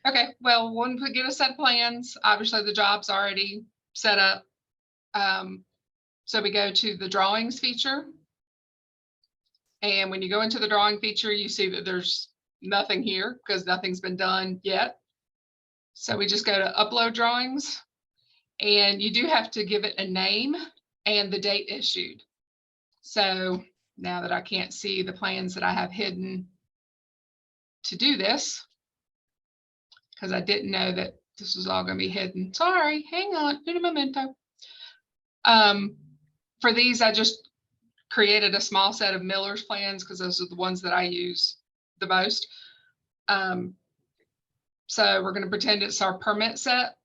Okay, well, when we get a set of plans, obviously the job's already set up. So we go to the drawings feature. And when you go into the drawing feature, you see that there's nothing here because nothing's been done yet. So we just go to upload drawings, and you do have to give it a name and the date issued. So now that I can't see the plans that I have hidden to do this, because I didn't know that this was all going to be hidden. Sorry, hang on, un momento. For these, I just created a small set of Miller's plans because those are the ones that I use the most. So we're going to pretend it's our permit set.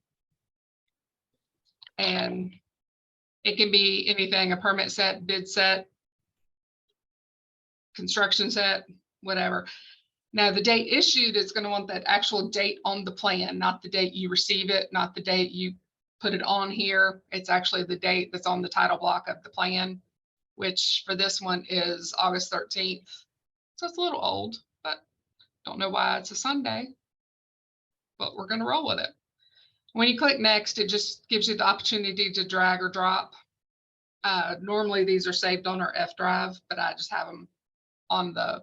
And it can be anything, a permit set, bid set, construction set, whatever. Now the date issued is going to want that actual date on the plan, not the date you receive it, not the date you put it on here. It's actually the date that's on the title block of the plan, which for this one is August 13th. So it's a little old, but don't know why it's a Sunday, but we're going to roll with it. When you click next, it just gives you the opportunity to drag or drop. Normally these are saved on our F drive, but I just have them on the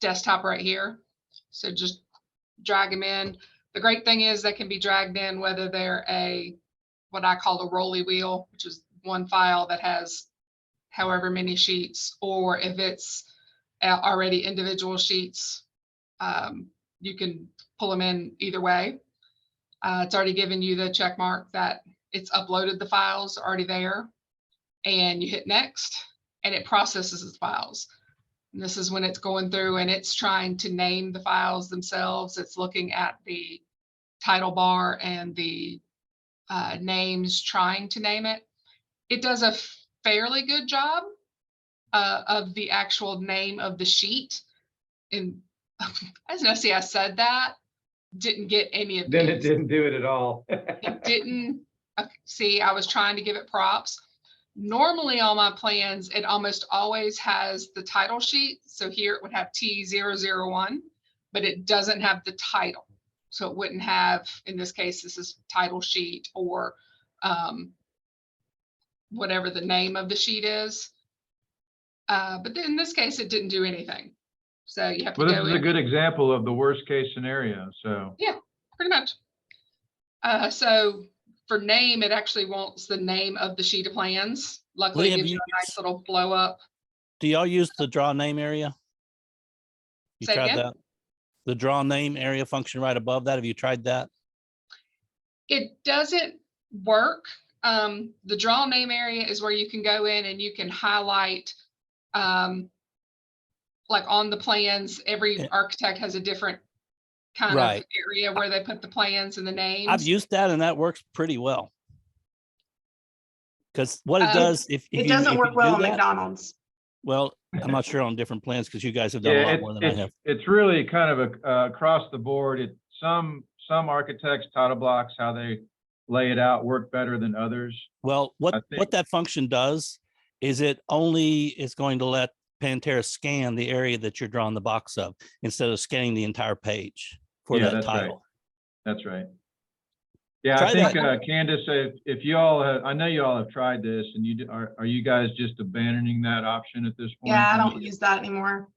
desktop right here. So just drag them in. The great thing is they can be dragged in whether they're what I call a rolly wheel, which is one file that has however many sheets, or if it's already individual sheets, you can pull them in either way. It's already given you the check mark that it's uploaded, the files are already there, and you hit next and it processes the files. And this is when it's going through and it's trying to name the files themselves. It's looking at the title bar and the names, trying to name it. It does a fairly good job of the actual name of the sheet. And as Nessie, I said that, didn't get any of Then these. it didn't do it at all. It didn't. See, I was trying to give it props. Normally on my plans, it almost always has the title sheet. So here it would have T001, but it doesn't have the title. So it wouldn't have, in this case, this is title sheet or whatever the name of the sheet is. But in this case, it didn't do anything. So you have to Well, this go is in. a good example of the worst case scenario. So Yeah, pretty much. So for name, it actually wants the name of the sheet of plans. Luckily, it gives you a nice little blow up. Do y'all use the draw name area? You Say tried again? that? The draw name area function right above that. Have you tried that? It doesn't work. The draw name area is where you can go in and you can highlight, like on the plans, every architect has a different kind of area where they put the plans and the names. I've used that and that works pretty well. Because what it does, if it doesn't work well on McDonald's. Well, I'm not sure on different plans because you guys have done a lot more than I have. It's really kind of across the board. Some architects' title blocks, how they lay it out, work better than others. Well, what that function does is it only is going to let Pantera scan the area that you're drawing the box of instead of scanning the entire page for that title. That's right. Yeah, I think Candace, if you all have, I know you all have tried this, and are you guys just abandoning that option at this point? Yeah, I don't use that anymore.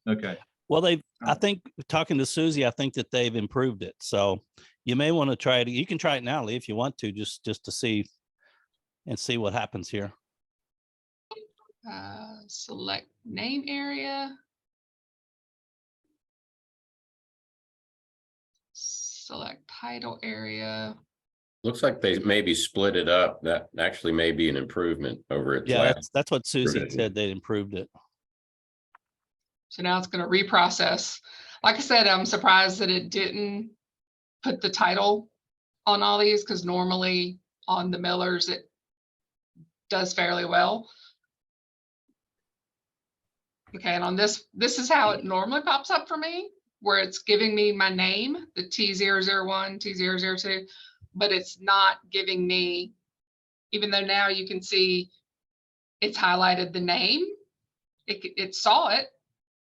Okay. Well, I think talking to Susie, I think that they've improved it. So you may want to try it. You can try it now, Lee, if you want to, just to see what happens here. Select name area. Select title area. Looks like they maybe split it up. That actually may be an improvement over its last. That's what Susie said. They improved it. So now it's going to reprocess. Like I said, I'm surprised that it didn't put the title on all these, because normally on the Millers it does fairly well. Okay, and on this is how it normally pops up for me, where it's giving me my name, the T001, T002, but it's not giving me, even though now you can see it's highlighted the name, it saw it,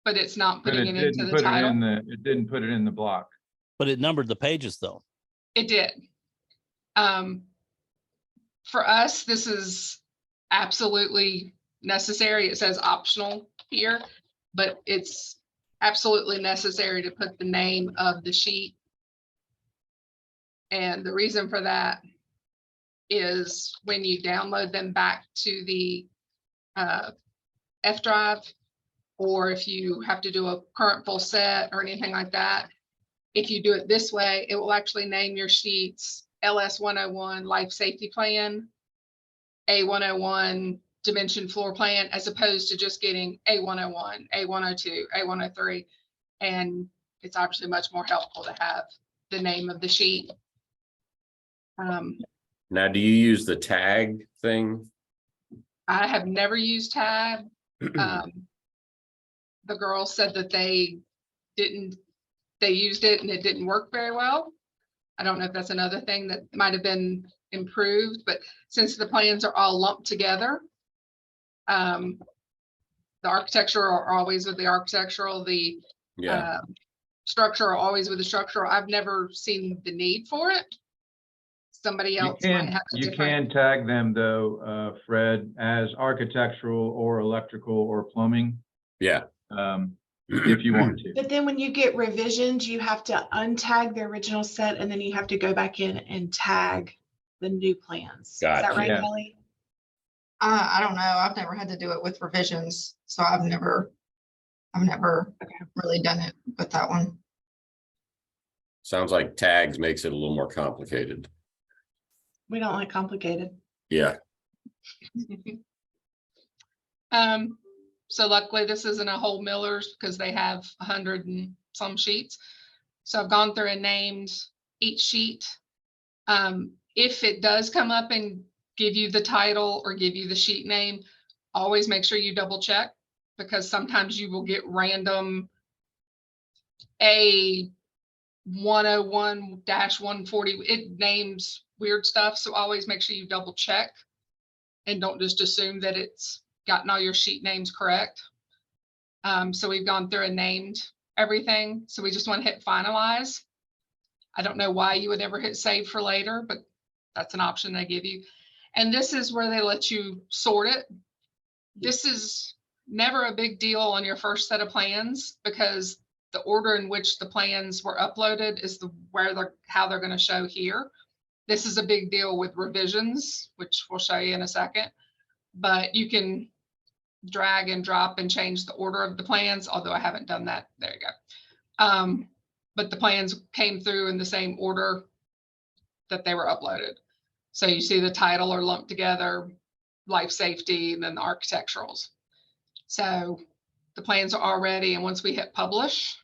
but it's not putting it into the title. It didn't put it in the block. But it numbered the pages though. It did. For us, this is absolutely necessary. It says optional here, but it's absolutely necessary to put the name of the sheet. And the reason for that is when you download them back to the F drive, or if you have to do a current full set or anything like that, if you do it this way, it will actually name your sheets LS 101 Life Safety Plan, A101 Dimension Floor Plan, as opposed to just getting A101, A102, A103. And it's obviously much more helpful to have the name of the sheet. Now, do you use the tag thing? I have never used tab. The girls said that they used it and it didn't work very well. I don't know if that's another thing that might have been improved, but since the plans are all lumped together, the architectural are always with the architectural, the structure are always with the structural. I've never seen the need for it. Somebody else might have you can tag them though, Fred, as architectural or electrical or plumbing. Yeah. If you want to. But then when you get revisions, you have to untag the original set and then you have to go back in and tag the new plans. Is that Gotcha. right, Yeah. Kelly? I don't know. I've never had to do it with revisions, so I've never really done it with that one. Sounds like tags makes it a little more complicated. We don't like complicated. Yeah. So luckily this isn't a whole Miller's because they have 100 and some sheets. So I've gone through and named each sheet. If it does come up and give you the title or give you the sheet name, always make sure you double check, because sometimes you will get random A101-140. It names weird stuff. So always make sure you double check and don't just assume that it's gotten all your sheet names correct. So we've gone through and named everything. So we just want to hit finalize. I don't know why you would ever hit save for later, but that's an option they give you. And this is where they let you sort it. This is never a big deal on your first set of plans, because the order in which the plans were uploaded is how they're going to show here. This is a big deal with revisions, which we'll show you in a second, but you can drag and drop and change the order of the plans, although I haven't done that. There you go. But the plans came through in the same order that they were uploaded. So you see the title are lumped together, life safety, and then the architecturals. So the plans are all ready. And once we hit publish,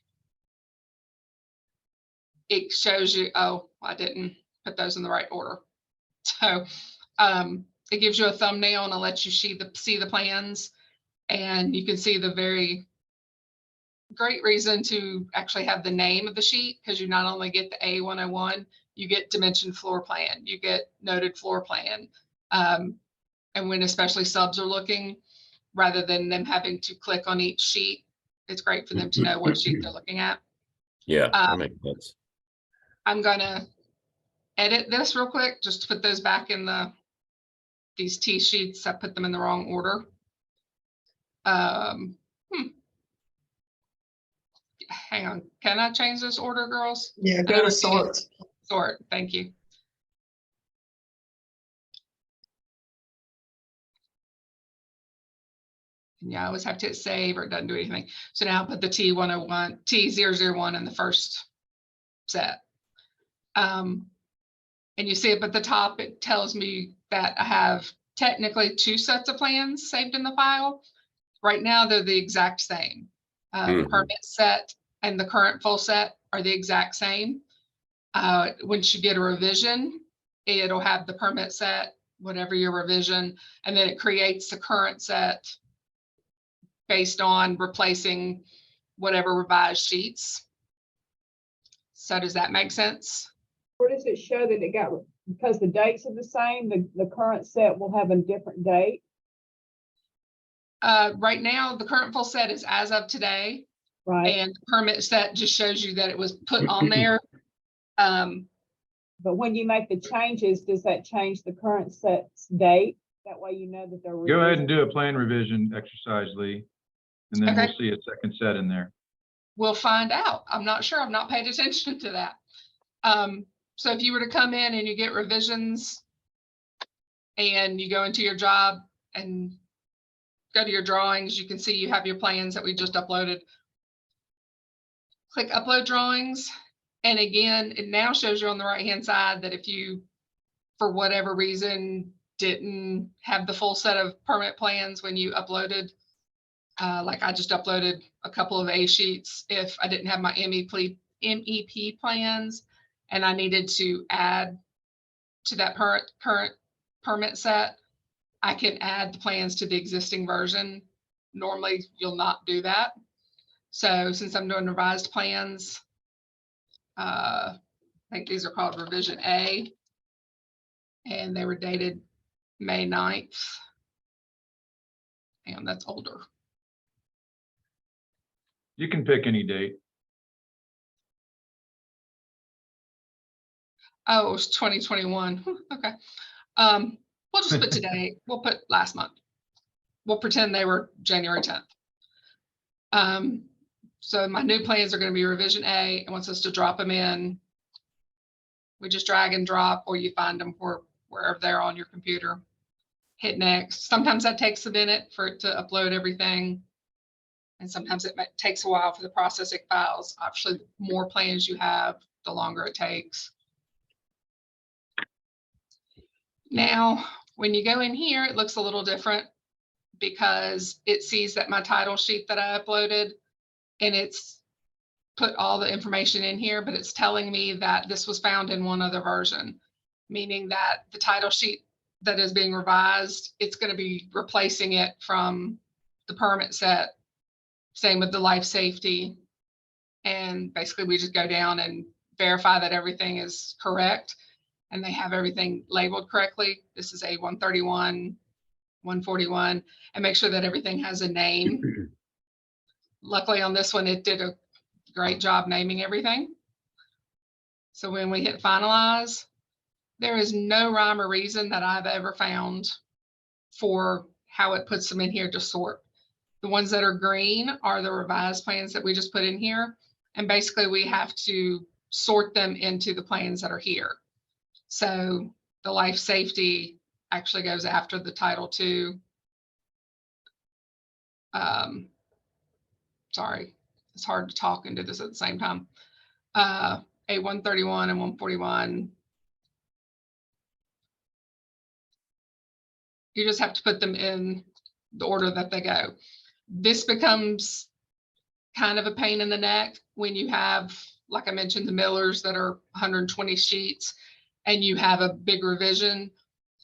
it shows you, oh, I didn't put those in the right order. So it gives you a thumbnail and it lets you see the plans. And you can see the very great reason to actually have the name of the sheet, because you not only get the A101, you get dimension floor plan, you get noted floor plan. And when especially subs are looking, rather than them having to click on each sheet, it's great for them to know what sheet they're looking at. Yeah, that makes sense. I'm gonna edit this real quick, just to put those back in these T sheets. I put them in the wrong order. Hang on, can I change this order, girls? Yeah, go to sort. Sort, thank you. Yeah, I always have to hit save or it doesn't do anything. So now I'll put the T101, T001 in the first set. And you see up at the top, it tells me that I have technically 2 sets of plans saved in the file. Right now, they're the exact same. The permit set and the current full set are the exact same. Once you get a revision, it'll have the permit set, whatever your revision, and then it creates the current set based on replacing whatever revised sheets. So does that make sense? Where does it show that it got, because the dates are the same, the current set will have a different date? Right now, the current full set is as of today, Right. and the permit set just shows you that it was put on there But when you make the changes, does that change the current set's date? That way you know that they're. Go ahead and do a plan revision exercise, Lee. And then we'll Okay. see a second set in there. We'll find out. I'm not sure. I've not paid attention to that. So if you were to come in and you get revisions and you go into your job and go to your drawings, you can see you have your plans that we just uploaded. Click upload drawings. And again, it now shows you on the right-hand side that if you, for whatever reason, didn't have the full set of permit plans when you uploaded, like I just uploaded a couple of A sheets. If I didn't have my MEP plans and I needed to add to that current permit set, I can add the plans to the existing version. Normally, you'll not do that. So since I'm doing revised plans, I think these are called revision A, and they were dated May 9th. And that's older. You can pick any date. Oh, it was 2021. Okay. We'll just put today. We'll put last month. We'll pretend they were January 10th. So my new plans are going to be revision A. It wants us to drop them in. We just drag and drop, or you find them wherever they're on your computer. Hit next. Sometimes that takes a minute for it to upload everything. And sometimes it takes a while for the processing files. Obviously, the more plans you have, the longer it takes. Now, when you go in here, it looks a little different because it sees that my title sheet that I uploaded, and it's put all the information in here, but it's telling me that this was found in one other version, meaning that the title sheet that is being revised, it's going to be replacing it from the permit set. Same with the life safety. And basically we just go down and verify that everything is correct and they have everything labeled correctly. This is a 131, 141, and make sure that everything has a name. Luckily on this one, it did a great job naming everything. So when we hit finalize, there is no rhyme or reason that I've ever found for how it puts them in here to sort. The ones that are green are the revised plans that we just put in here. And basically we have to sort them into the plans that are here. So the life safety actually goes after the Title II. Sorry, it's hard to talk and do this at the same time. A 131 and 141. You just have to put them in the order that they go. This becomes kind of a pain in the neck when you have, like I mentioned, the Millers that are 120 sheets and you have a big revision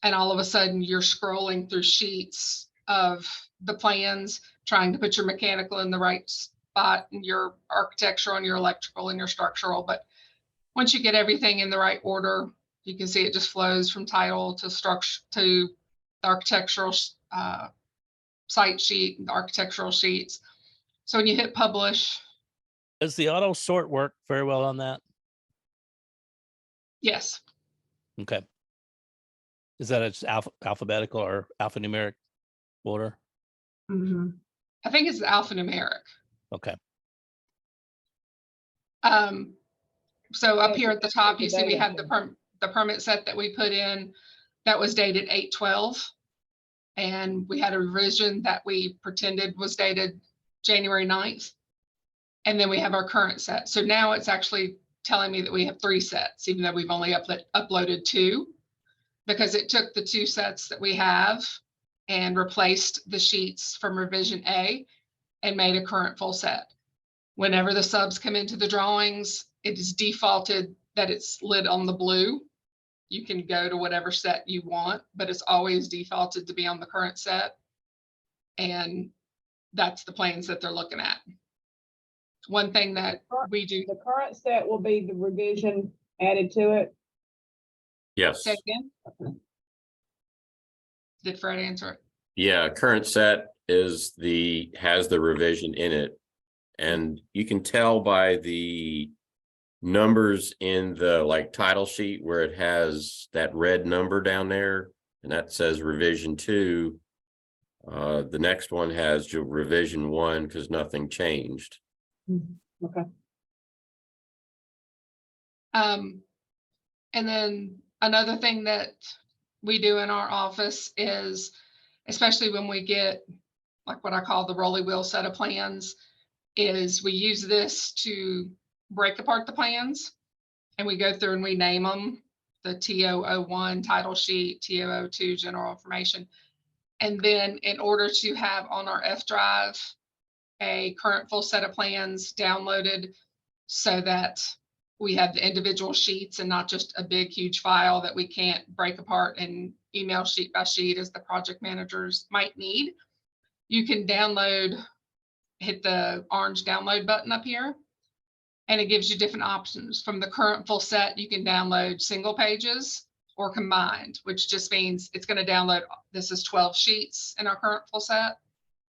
and all of a sudden you're scrolling through sheets of the plans, trying to put your mechanical in the right spot and your architectural and your electrical and your structural. But once you get everything in the right order, you can see it just flows from title to structure to the architectural site sheet, the architectural sheets. So when you hit publish. Does the auto sort work very well on that? Yes. Okay. Is that it's alphabetical or alphanumeric order? Mhm. I think it's alphanumeric. Okay. So up Yes, here at the top, you see we have data. the permit set that we put in that was dated 8/12. And we had a revision that we pretended was dated January 9th. And then we have our current set. So now it's actually telling me that we have 3 sets, even though we've only uploaded 2, because it took the 2 sets that we have and replaced the sheets from revision A and made a current full set. Whenever the subs come into the drawings, it is defaulted that it's lit on the blue. You can go to whatever set you want, but it's always defaulted to be on the current set. And that's the plans that they're looking at. One thing that we do. The current set will be the revision added to it. Yes. Say again? Did Fred answer it? Yeah, current set has the revision in it. And you can tell by the numbers in the like title sheet where it has that red number down there and that says revision 2. The next one has revision 1 because nothing changed. Okay. And then another thing that we do in our office is, especially when we get like what I call the rolly wheel set of plans, is we use this to break apart the plans, and we go through and we name them, the TO01 title sheet, TO02 general information. And then in order to have on our F drive a current full set of plans downloaded so that we have the individual sheets and not just a big, huge file that we can't break apart and email sheet by sheet as the project managers might need, you can download, hit the orange download button up here, and it gives you different options. From the current full set, you can download single pages or combined, which just means it's going to download, this is 12 sheets in our current full set.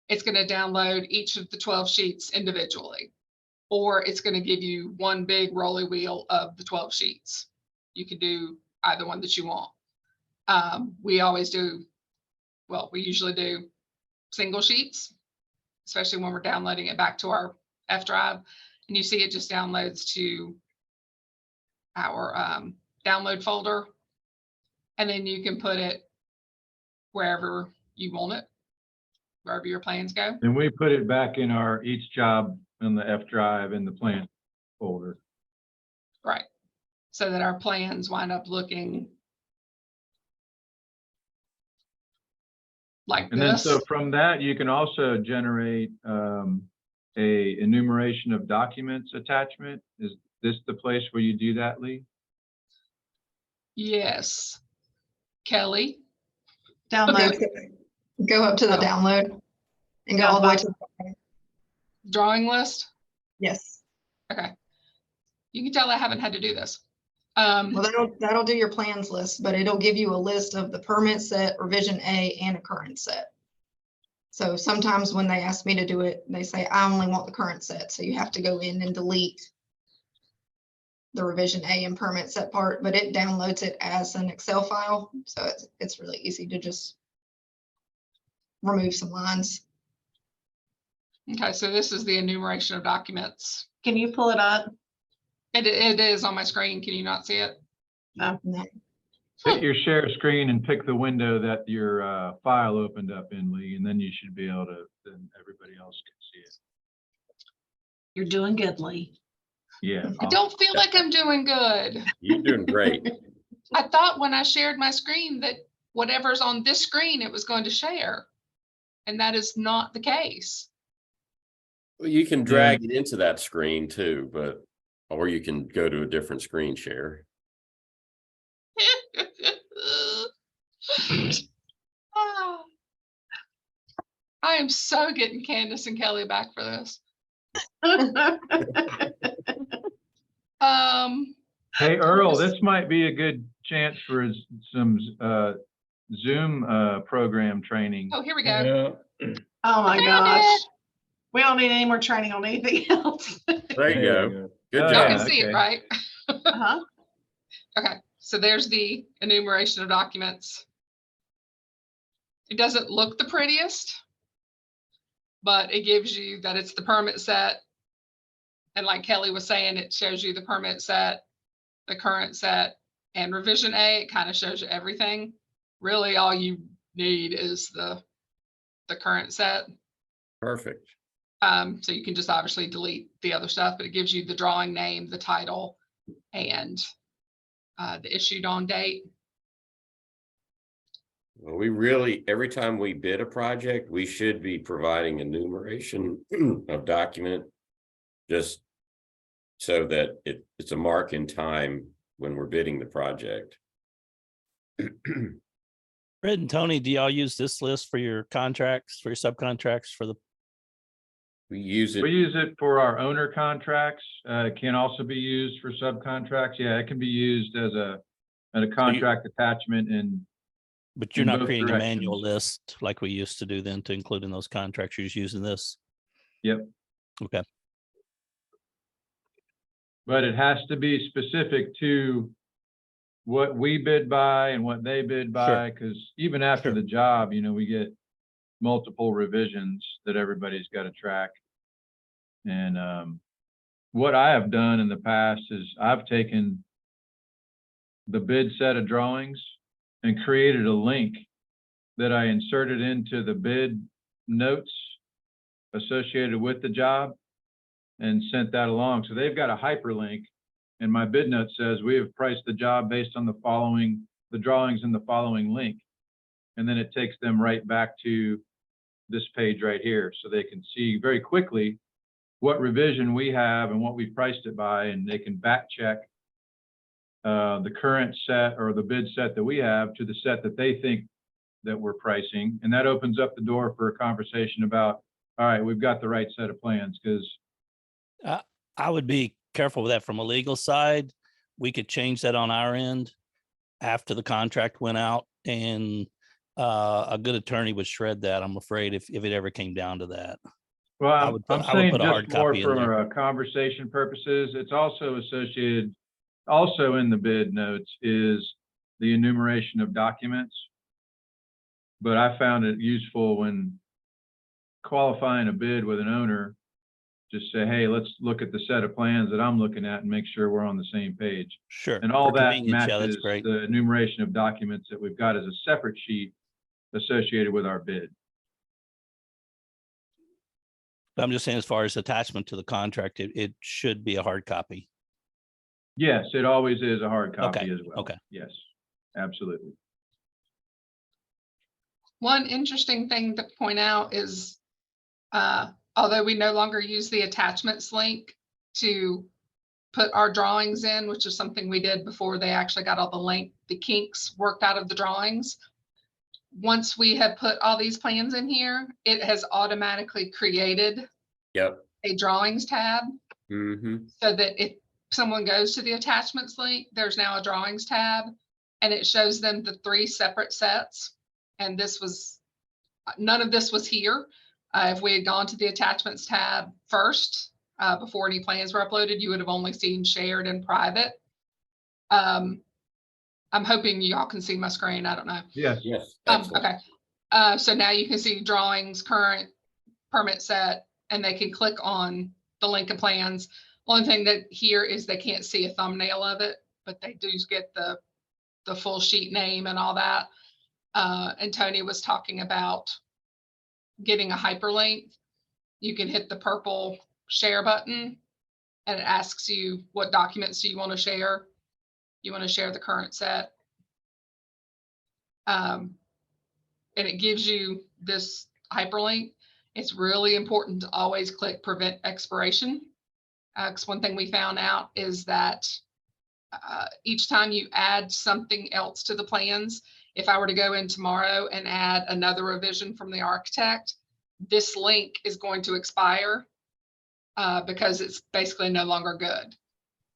It's going to download each of the 12 sheets individually, or it's going to give you one big rolly wheel of the 12 sheets. You can do either one that you want. We always do, well, we usually do single sheets, especially when we're downloading it back to our F drive. And you see it just downloads to our download folder. And then you can put it wherever you want it, wherever your plans go. And we put it back in our each job in the F drive in the plan folder. Right. So that our plans wind up looking like And then this. so from that, you can also generate a enumeration of documents attachment. Is this the place where you do that, Lee? Yes. Kelly. Download. Go up to the Oh. download and go all the way to, Drawing list. yes. Okay. You can tell I haven't had to do this. Well, that'll do your plans list, but it'll give you a list of the permit set, revision A, and a current set. So sometimes when they ask me to do it, they say, I only want the current set. So you have to go in and delete the revision A and permit set part, but it downloads it as an Excel file. So it's really easy to just remove some lines. Okay, so this is the enumeration of documents. Can you pull it up? It is on my screen. Can you not see it? No. Hit your share screen and pick the window that your file opened up in, Lee, and then you should be able to, then everybody else can see it. You're doing good, Lee. Yeah. I don't feel like I'm doing good. You're doing great. I thought when I shared my screen that whatever's on this screen, it was going to share. And that is not the case. Well, you can drag it into that screen too, but, or you can go to a different screen share. Ah. I am so getting Candace and Kelly back for this. Hey, Earl, this might be a good chance for some Zoom program training. Oh, here we go. Oh my Found gosh. it. We don't need any more training on anything else. There you go. Good Oh, Y'all job. can see okay. it, right? Uh-huh. Okay, so there's the enumeration of documents. It doesn't look the prettiest, but it gives you that it's the permit set. And like Kelly was saying, it shows you the permit set, the current set, and revision A. It kind of shows you everything. Really, all you need is the current set. Perfect. So you can just obviously delete the other stuff, but it gives you the drawing name, the title, and the issued on date. Well, we really, every time we bid a project, we should be providing enumeration of document just so that it's a mark in time when we're bidding the project. Fred and Tony, do y'all use this list for your contracts, for your subcontracts, for the? We use We it, use it for our owner contracts. It can also be used for subcontracts. Yeah, it can be used as a contract attachment and But you're in not both creating a manual directions. list like we used to do then to include in those contracts. You're just using this. Yep. Okay. but it has to be specific to what we bid by and what they bid by, because even after Sure. the job, you know, we get multiple revisions that everybody's got to track. And what I have done in the past is I've taken the bid set of drawings and created a link that I inserted into the bid notes associated with the job and sent that along. So they've got a hyperlink, and my bid note says we have priced the job based on the drawings in the following link. And then it takes them right back to this page right here, so they can see very quickly what revision we have and what we priced it by, and they can back check the current set or the bid set that we have to the set that they think that we're pricing. And that opens up the door for a conversation about, all right, we've got the right set of plans, because I would be careful with that from a legal side. We could change that on our end after the contract went out, and a good attorney would shred that, I'm afraid, if it ever came down to that. well, I would I'm put- I would saying put a hard just more copy in there. for conversation purposes. It's also associated, also in the bid notes is the enumeration of documents. But I found it useful when qualifying a bid with an owner, just say, hey, let's look at the set of plans that I'm looking at and make sure we're on the same page. Sure. And all For that convenience, yeah, that's matches great. the enumeration of documents that we've got as a separate sheet associated with our bid. But I'm just saying, as far as attachment to the contract, it should be a hard copy. Yes, it always is a hard copy Okay, as well. okay. Yes, absolutely. One interesting thing to point out is, although we no longer use the attachments link to put our drawings in, which is something we did before they actually got all the kinks worked out of the drawings. Once we have put all these plans in here, it has automatically created Yep. a drawings tab, Mm-hmm. so that if someone goes to the attachments link, there's now a drawings tab, and it shows them the 3 separate sets. And none of this was here. If we had gone to the attachments tab first, before any plans were uploaded, you would have only seen shared and private. I'm hoping y'all can see my screen. I don't know. Yes. Yes. Excellent. Okay. So now you can see drawings, current, permit set, and they can click on the link of plans. One thing that here is they can't see a thumbnail of it, but they do get the full sheet name and all that. And Tony was talking about getting a hyperlink. You can hit the purple share button, and it asks you what documents do you want to share. You want to share the current set. And it gives you this hyperlink. It's really important to always click prevent expiration. Because one thing we found out is that each time you add something else to the plans, if I were to go in tomorrow and add another revision from the architect, this link is going to expire because it's basically no longer good.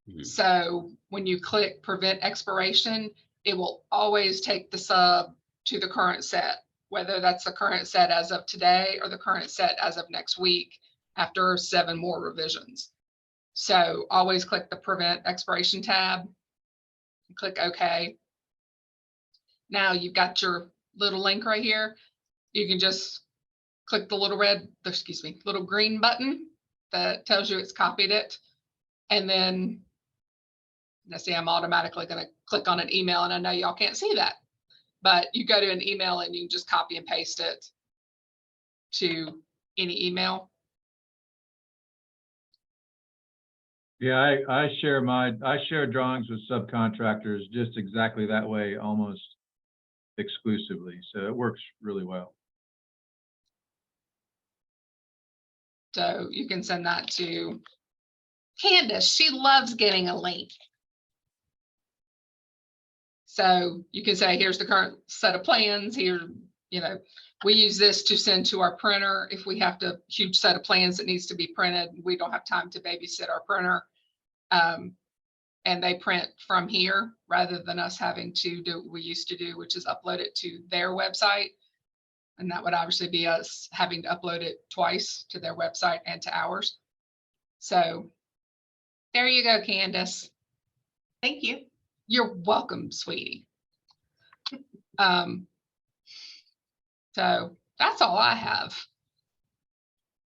Mhm. So when you click prevent expiration, it will always take the sub to the current set, whether that's the current set as of today or the current set as of next week after 7 more revisions. So always click the prevent expiration tab, click OK. Now you've got your little link right here. You can just click the little green button that tells you it's copied it. And then let's see, I'm automatically going to click on an email, and I know y'all can't see that, but you go to an email and you can just copy and paste it to any email. Yeah, I share drawings with subcontractors just exactly that way, almost exclusively. So it works really well. So you can send that to Candace. She loves getting a link. So you can say, here's the current set of plans here. We use this to send to our printer. If we have to huge set of plans that needs to be printed, we don't have time to babysit our printer. And they print from here rather than us having to do what we used to do, which is upload it to their website. And that would obviously be us having to upload it twice to their website and to ours. So There you go, Candace. Thank you. You're welcome, sweetie. So that's all I have.